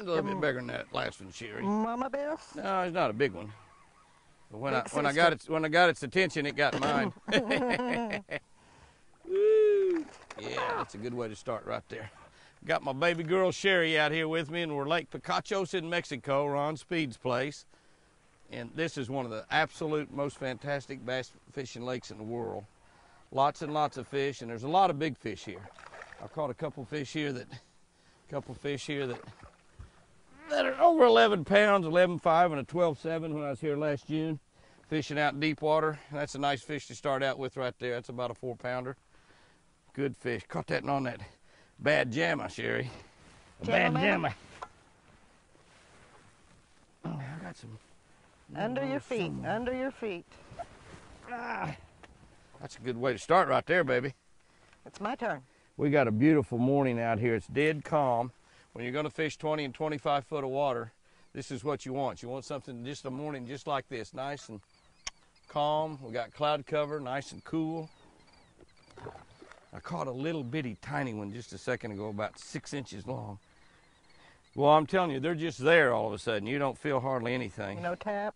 A little bit bigger than that last one, Sherry. Mama Bear? No, it's not a big one. But when I got its attention, it got mine. Woo! Yeah, that's a good way to start right there. Got my baby girl Sherry out here with me, and we're Lake Picachos in Mexico, Ron Speed's place. And this is one of the absolute most fantastic bass fishing lakes in the world. Lots and lots of fish, and there's a lot of big fish here. I caught a couple fish here that are over 11 pounds, 11.5 and a 12.7 when I was here last June, fishing out in deep water. That's a nice fish to start out with right there. That's about a 4-pounder. Good fish. Caught that on that bad jamma, Sherry. Bad jamma. Oh, I got some. Under your feet, under your feet. Ah, that's a good way to start right there, baby. It's my turn. We got a beautiful morning out here. It's dead calm. When you're going to fish 20 and 25 foot of water, this is what you want. You want something just a morning just like this, nice and calm. We got cloud cover, nice and cool. I caught a little bitty tiny one just a second ago, about 6 inches long. Well, I'm telling you, they're just there all of a sudden. You don't feel hardly anything. No tap?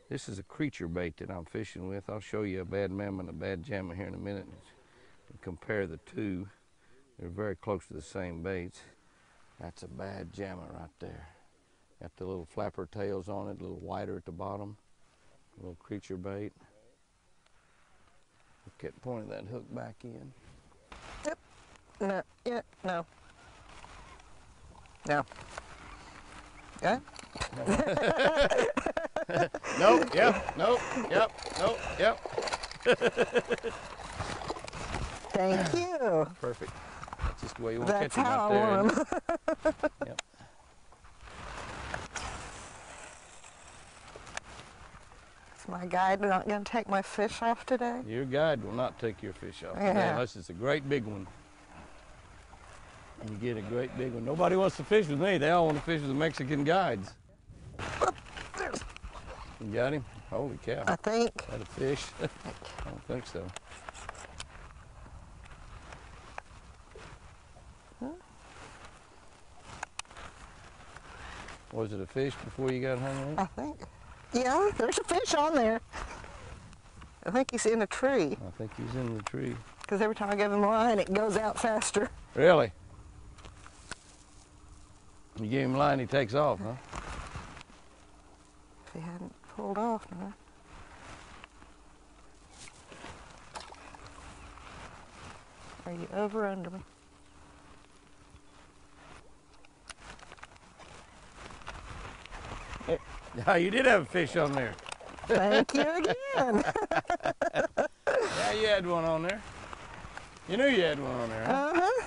This is a creature bait that I'm fishing with. I'll show you a bad mamma and a bad jamma here in a minute and compare the two. They're very close to the same baits. That's a bad jamma right there. Got the little flapper tails on it, a little wider at the bottom. A little creature bait. Look at pointing that hook back in. Yep. No. Yeah. No. No. Okay. Nope. Yep. Nope. Yep. Nope. Yep. Thank you. Perfect. That's just the way you want to catch That's them how out there. I want 'em. Yep. Is my guide not going to take my fish off today? Your guide will not take your fish off Yeah. today unless it's a great big one. You get a great big one. Nobody wants to fish with me. They all want to fish with the Mexican guides. You got him? Holy cow. I think. Is that a fish? I don't think so. Was it a fish before you got hung I up? think. Yeah, there's a fish on there. I think he's in a tree. I think he's in the tree. Because every time I give him a line, it goes out faster. Really? You give him a line, he takes off, huh? If he hadn't pulled off, no. Are you over or under me? Yeah, you did have a fish on there. Thank you again. Yeah, you had one on there. You knew you had one on there, huh? Uh-huh.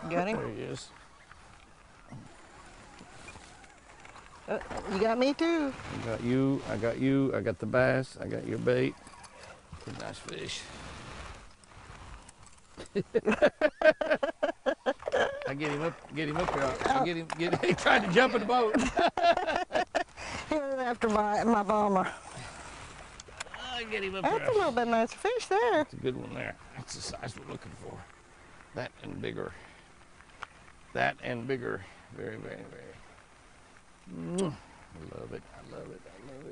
Got him? There he is. You got me too. I got you, I got you, I got the bass, I got your bait. Pretty nice fish. I get him up here. I he tried to jump in the boat. He went after my bomber. I get him up That's here. a little bit nicer fish there. That's a good one there. That's the size we're looking for. That and bigger. That and bigger. Very, very, very. I love it. I love it. I love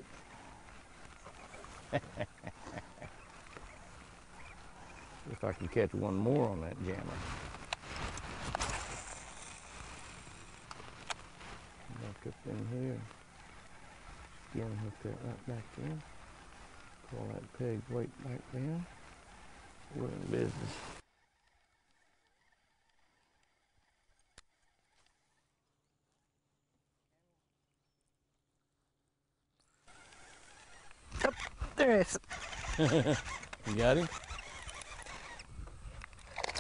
it. If I can catch one more on that jammer. Back up in here. Again, hook that right back in. Pull that peg weight back down. We're in business. Oh, there is. You got him?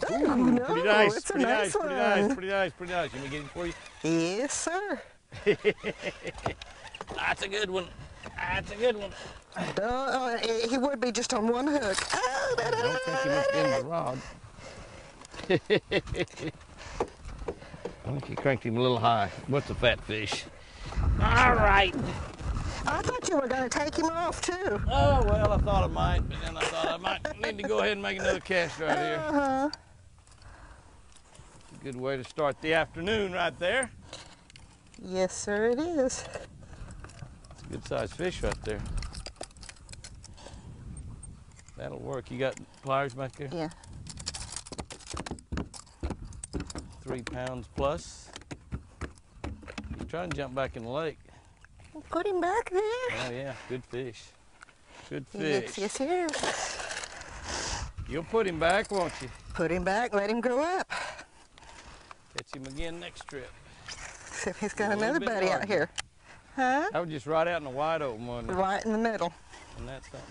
Oh, no, Pretty nice, it's a pretty nice nice, one. pretty nice, pretty nice, pretty nice. Let me get him for you. Yes, sir. That's a good one. That's a good one. He would be just on one hook. Oh, I don't think he went in the rod. I think he cranked him a little high. What's a fat fish? All right. I thought you were going to take him off too. Oh, well, I thought I might, but then I thought I might need to go ahead and make another cast right here. Uh-huh. Good way to start the afternoon right there. Yes, sir, it is. It's a good sized fish right there. That'll work. You got pliers back there? Yeah. 3 pounds plus. He's trying to jump back in the lake. We'll put him back there. Oh yeah, good fish. Good fish. Yes, yes. You'll put him back, won't you? Put him back, let him grow up. Catch him again next trip. See if he's got A little another bit buddy out larger. here. Huh? I was just right out in the wide open one. Right in the middle. And that's something.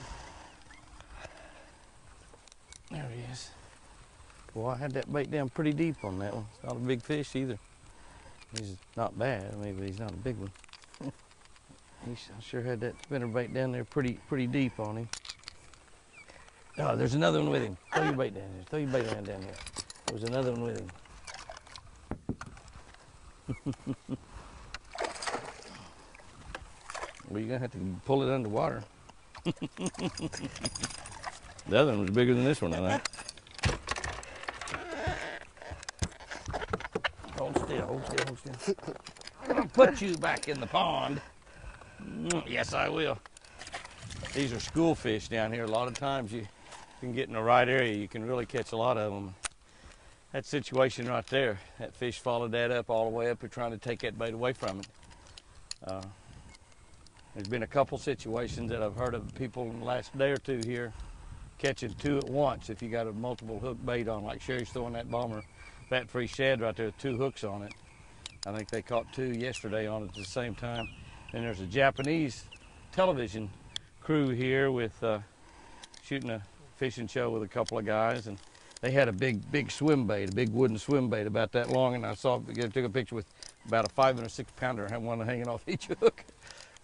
There he is. Boy, I had that bait down pretty deep on that one. It's not a big fish either. He's not bad, I mean, but he's not a big one. I sure had that spinner bait down there pretty deep on him. Oh, there's another one with him. Throw your bait down here. Throw your bait down here. There's another one with him. Well, you're gonna have to pull it underwater. The other one was bigger than this one, I think. Hold still, hold still, hold still. I'm gonna put you back in the pond. Yes, I will. These are school fish down here. A lot of times you can get in the right area, you can really catch a lot of them. That situation right there, that fish followed that up all the way up and trying to take that bait away from it. There's been a couple situations that I've heard of people in the last day or two here catching two at once if you got a multiple hook bait on, like Sherry's throwing that bomber fat-free shad right there with 2 hooks on it. I think they caught 2 yesterday on it at the same time. And there's a Japanese television crew here with shooting a fishing show with a couple of guys, and they had a big swim bait, a big wooden swim bait about that long, and I took a picture with about a 5 and a 6 pounder, had one hanging off each hook.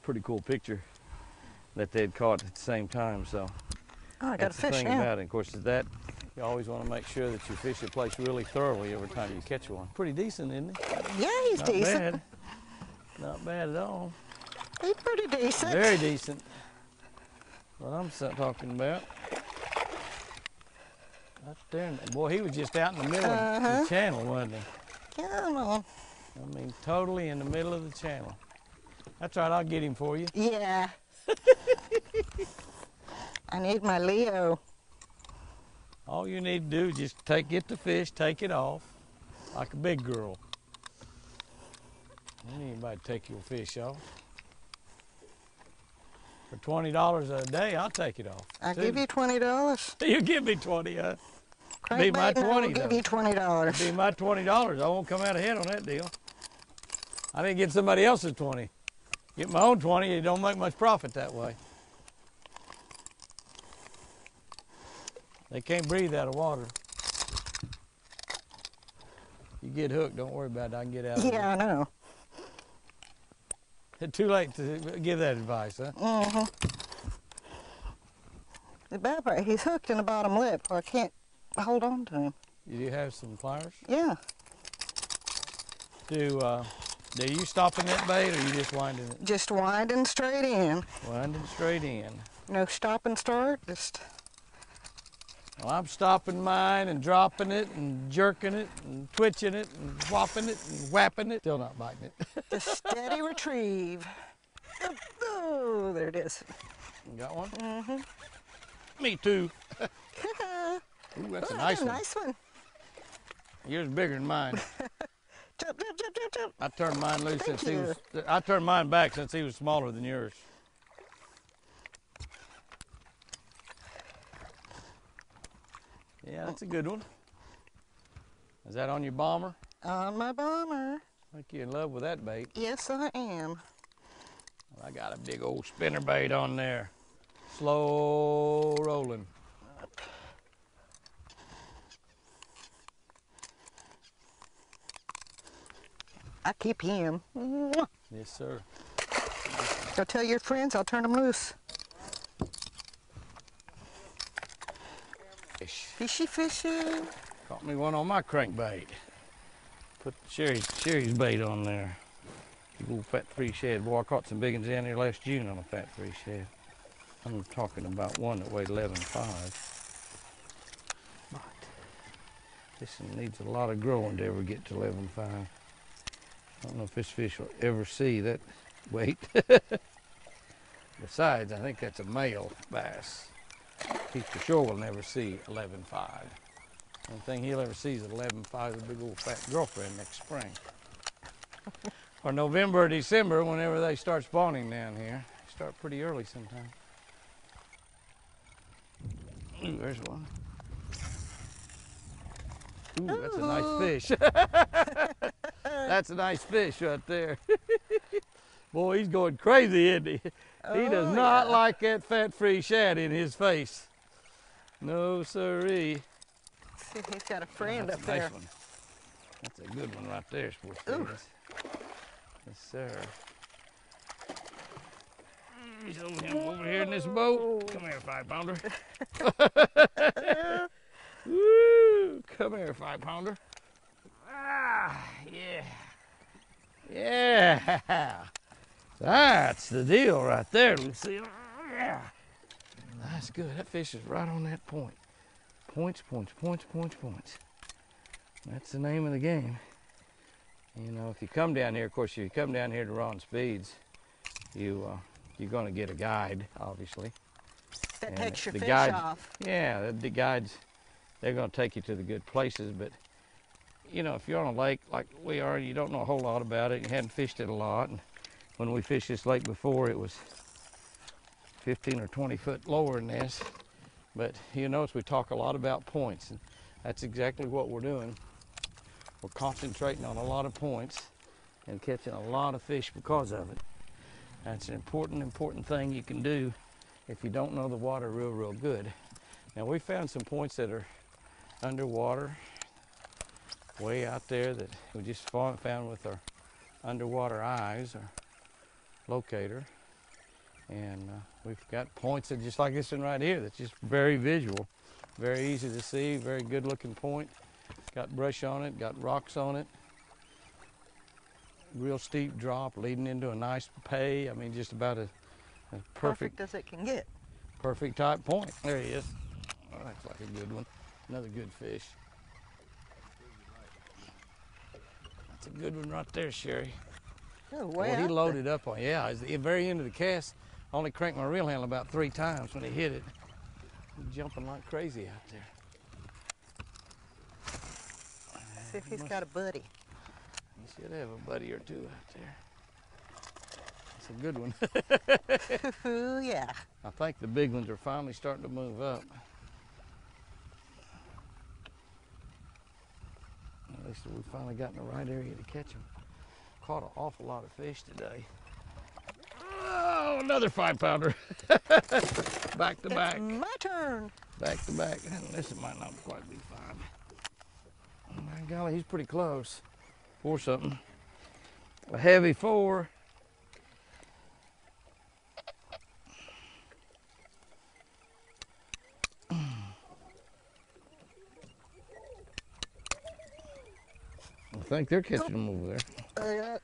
Pretty cool picture that they'd caught at the same time. So Oh, I got a that's the fish thing now. about it. Of course, is that you always want to make sure that you fish a place really thoroughly every time you catch one. Pretty decent, isn't he? Yeah, he's Not decent. bad. Not bad at all. He's pretty decent. Very decent. What I'm talking about. Right there. Boy, he was just out in the middle of the channel, wasn't he? Come on. I mean, totally in the middle of the channel. That's right, I'll get him for you. Yeah. I need my Leo. All you need to do is just get the fish, take it off, like a big girl. Don't need anybody to take your fish off. For $20 a day, I'll take it off. I'll too. give you $20. You give me 20, huh? Crank Be my bait and I will 20 give though. you $20. Be my $20. I won't come out ahead on that deal. I didn't get somebody else's 20. Get my own 20, you don't make much profit that way. They can't breathe out of water. You get hooked, don't worry about it. I can get out of Yeah, I know. it. Too late to give that advice, huh? Mm-hmm. The bad part, he's hooked in the bottom lip, or I can't hold on to him. You do have some pliers? Yeah. Do you stopping that bait or you just winding it? Just winding straight in. Winding straight in. No stop and start, just... Well, I'm stopping mine and dropping it and jerking it and twitching it and whopping it and whapping it. Still not biting it. The steady retrieve. Oh, there it is. You got one? Mm-hmm. Me too. Ooh, that's a nice one. Nice one. Yours is bigger than mine. Jump, jump, jump, jump, jump. I turned mine loose Thank since he you. was. I turned mine back since he was smaller than yours. Yeah, that's a good one. Is that on your bomber? On my bomber. I think you're in love with that bait. Yes, I am. I got a big old spinner bait on there. Slow rolling. I keep him. Mwah. Yes, sir. Go tell your friends I'll turn them loose. Fish. Fishy, fishy. Caught me one on my crankbait. Put Sherry's bait on there. Big old fat three shad. Boy, I caught some big ones down here last June on a fat three shad. I'm talking about one that weighed 11.5. But this one needs a lot of growing to ever get to 11.5. I don't know if this fish will ever see that weight. Besides, I think that's a male bass. He for sure will never see 11.5. Only thing he'll ever see is 11.5 is a big old fat girlfriend next spring. Or November or December, whenever they start spawning down here. They start pretty early sometimes. Ooh, there's one. Ooh, that's a nice fish. That's a nice fish right there. Boy, he's going crazy, isn't he? He does not like that fat free shad in his face. No siree. See, he's got a friend That's up a nice there. one. That's a good one right there, sports figures. Yes, sir. He's over here in this boat. Come here, 5-pounder. Woo! Come here, 5-pounder. Ah, yeah. Yeah. That's the deal right there, Lucille. Yeah. That's good. That fish is right on that point. Points, points, points, points, points. That's the name of the game. You know, if you come down here, of course, if you come down here to Ron Speed's, you're going to get a guide, obviously. That And takes your the fish guides- off. Yeah, the guides, they're going to take you to the good places. But, you know, if you're on a lake like we are, you don't know a whole lot about it. You hadn't fished it a lot. And when we fished this lake before, it was 15 or 20 foot lower than this. But you notice we talk a lot about points, and that's exactly what we're doing. We're concentrating on a lot of points and catching a lot of fish because of it. That's an important thing you can do if you don't know the water real good. Now we found some points that are underwater, way out there, that we just found with our underwater eyes, or locator. And we've got points that just like this one right here that's just very visual, very easy to see, very good looking point. Got brush on it, got rocks on it. Real steep drop leading into a nice pay. I mean, just about a perfect As it can get. perfect type point. There he is. Oh, that's like a good one. Another good fish. That's a good one right there, Sherry. Oh, Boy, way he out there. loaded up on, yeah, at the very end of the cast, I only cranked my reel handle about 3 times when he hit it. He's jumping like crazy out there. See if he's got a buddy. He should have a buddy or two out there. That's a good one. Ooh, yeah. I think the big ones are finally starting to move up. At least we finally got in the right area to catch them. Caught an awful lot of fish today. Oh, another 5-pounder. Back to back. It's my turn. Back to back. This might not quite be 5. Oh my golly, he's pretty close. 4 something. A heavy 4. I think they're catching them over there.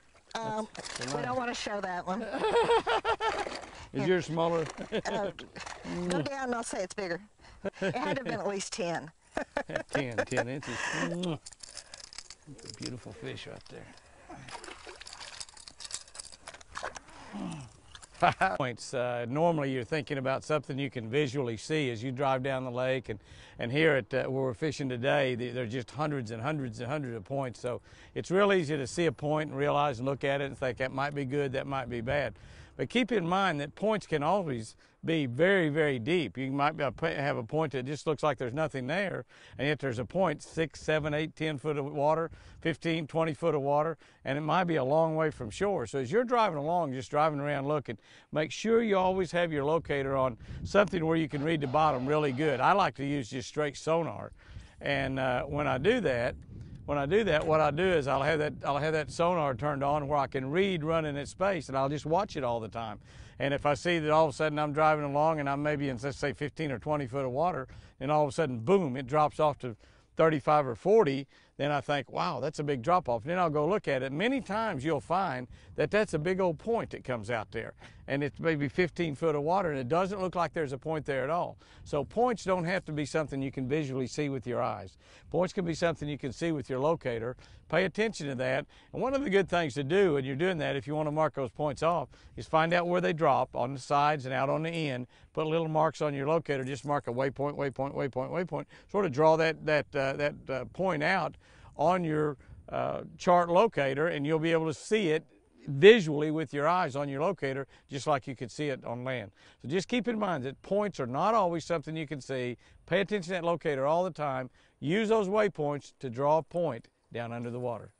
We don't want to show that one. Is yours smaller? Go down and I'll say it's bigger. It had to have been at least 10. 10 inches. It's a beautiful fish right there. Points. Normally you're thinking about something you can visually see as you drive down the lake, and here at where we're fishing today, there are just hundreds and hundreds and hundreds of points. So it's real easy to see a point and realize and look at it and think that might be good, that might be bad. But keep in mind that points can always be very, very deep. You might have a point that just looks like there's nothing there, and yet there's a point 6, 7, 8, 10 foot of water, 15, 20 foot of water, and it might be a long way from shore. So as you're driving along, just driving around looking, make sure you always have your locator on something where you can read the bottom really good. I like to use just straight sonar, and when I do that, what I do is I'll have that sonar turned on where I can read running at space, and I'll just watch it all the time. And if I see that all of a sudden I'm driving along and I'm maybe in, let's say, 15 or 20 foot of water, and all of a sudden, boom, it drops off to 35 or 40, then I think, wow, that's a big drop off. Then I'll go look at it. Many times you'll find that that's a big old point that comes out there, and it's maybe 15 foot of water, and it doesn't look like there's a point there at all. So points don't have to be something you can visually see with your eyes. Points can be something you can see with your locator. Pay attention to that. And one of the good things to do when you're doing that, if you want to mark those points off, is find out where they drop on the sides and out on the end. Put little marks on your locator. Just mark a waypoint, waypoint, waypoint, waypoint. Sort of draw that point out on your chart locator, and you'll be able to see it visually with your eyes on your locator, just like you could see it on land. So just keep in mind that points are not always something you can see. Pay attention to that locator all the time. Use those waypoints to draw a point down under the water.